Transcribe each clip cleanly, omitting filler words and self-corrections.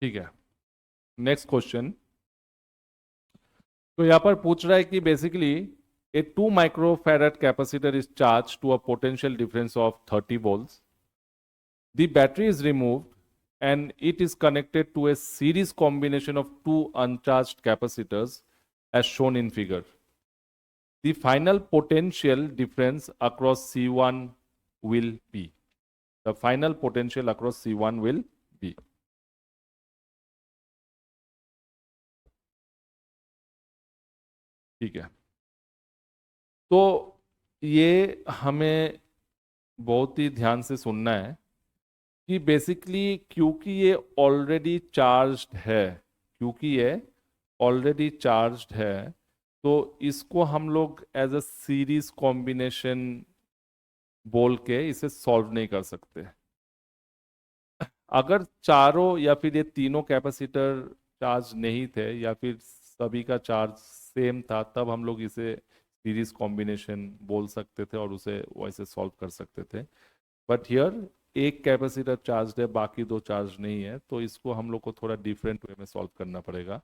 ठीक है, next question. तो यहाँ पर पूछ रहा है कि basically a 2 microfarad capacitor is charge to a potential difference of 30 volts. The battery is removed and it is connected to a series combination of two uncharged capacitors as shown in figure. The final potential difference across C1 will be. The final potential across C1 will be. ठीक है, तो ये हमें बहुत ही ध्यान से सुनना है कि बेसिकली क्योंकि ये ऑलरेडी चार्ज्ड है, क्योंकि ये ऑलरेडी चार्ज्ड है, तो इसको हम लोग एज अ सीरीज कॉम्बिनेशन बोल के इसे सॉल्व नहीं कर सकते। अगर चारों या फिर ये तीनों कैपेसिटर चार्ज नहीं थे या फिर सभी का चार्ज सेम था, तब हम लोग इसे सीरीज कॉम्बिनेशन बोल सकते थे और उसे वैसे सॉल्व कर सकते थे। बट हियर एक कैपेसिटर चार्ज है, बाकी दो चार्ज नहीं है, तो इसको हम लोग को थोड़ा डिफरेंट वे में सॉल्व करना पड़ेगा।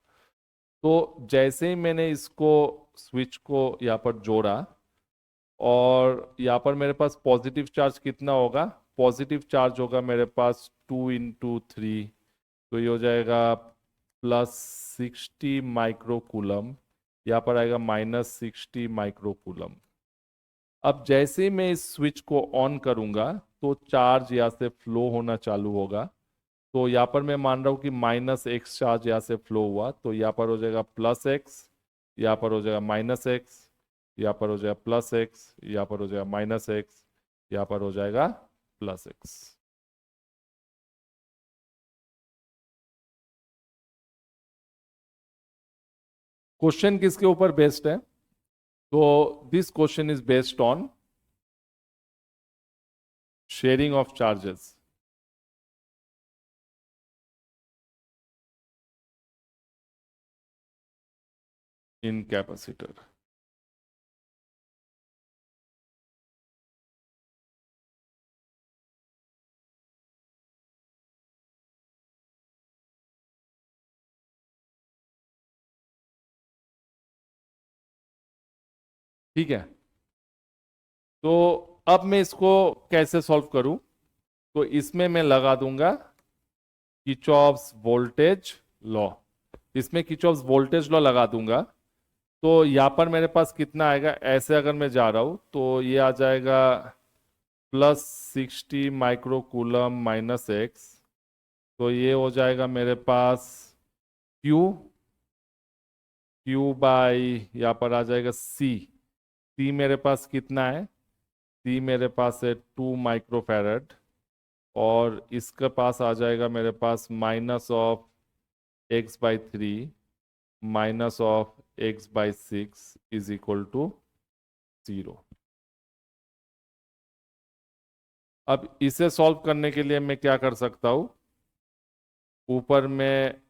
तो जैसे ही मैंने इसको स्विच को यहाँ पर जोड़ा और यहाँ पर मेरे पास पॉजिटिव चार्ज कितना होगा, पॉजिटिव चार्ज होगा मेरे पास 2 × 3, तो ये हो जाएगा +60 माइक्रोकूलम, यहाँ पर आएगा -60 माइक्रोकूलम। अब जैसे ही मैं इस स्विच को ऑन करूंगा तो चार्ज यहाँ से फ्लो होना चालू होगा। तो यहाँ पर मैं मान रहा हूँ कि -x चार्ज यहाँ से फ्लो हुआ, तो यहाँ पर हो जाएगा +x, यहाँ पर हो जाएगा -x, यहाँ पर हो जाएगा +x, यहाँ पर हो जाएगा -x, यहाँ पर हो जाएगा +x। क्वेश्चन किसके ऊपर बेस्ड है? तो this question is based on sharing of charges in capacitor. ठीक है, तो अब मैं इसको कैसे सॉल्व करूं? तो इसमें मैं लगा दूंगा किर्चॉफ्स वोल्टेज लॉ। इसमें किर्चॉफ्स वोल्टेज लॉ लगा दूंगा। तो यहाँ पर मेरे पास कितना आएगा, ऐसे अगर मैं जा रहा हूं तो ये आ जाएगा +60 माइक्रोकूलम -x, तो ये हो जाएगा मेरे पास Q, Q बाई यहाँ पर आ जाएगा C मेरे पास कितना है, C मेरे पास है 2 माइक्रोफैरड, और इसके पास आ जाएगा मेरे पास -(x/3 -(x/6) is equal to 0। अब इसे सॉल्व करने के लिए मैं क्या कर सकता हूं, ऊपर में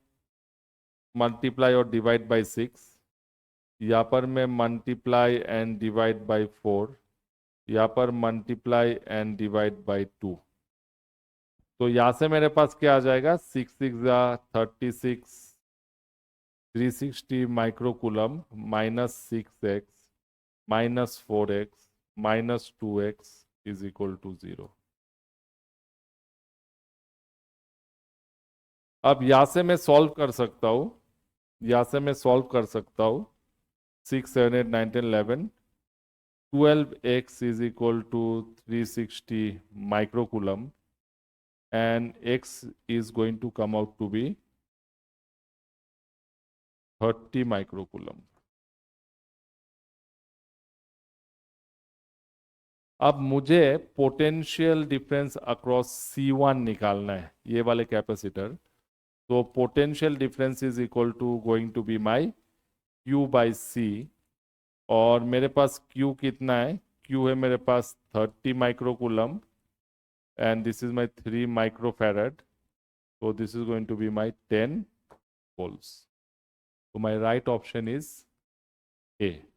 मल्टीप्लाई और डिवाइड बाय 6, यहाँ पर मैं मल्टीप्लाई एंड डिवाइड बाय 4, यहाँ पर मल्टीप्लाई एंड डिवाइड बाय 2। तो यहाँ से मेरे पास क्या आ जाएगा, 6×6 = 36, 360 microcoulomb -6x -4x -2x is equal to 0। अब यहां से मैं सॉल्व कर सकता हूं, यहां से मैं सॉल्व कर सकता हूं 6, 7, 8, 9, 10, 11, 12x is equal to 360 microcoulomb and x is going to come out to be 30 microcoulomb. अब मुझे पोटेंशियल डिफरेंस अक्रॉस C1 निकालना है, ये वाले कैपेसिटर। तो potential difference is equal to going to be my Q/C, और मेरे पास Q कितना है, Q है मेरे पास 30 microcoulomb and this is my 3 microfarad, so this is going to be my 10 volts. So my right option is A.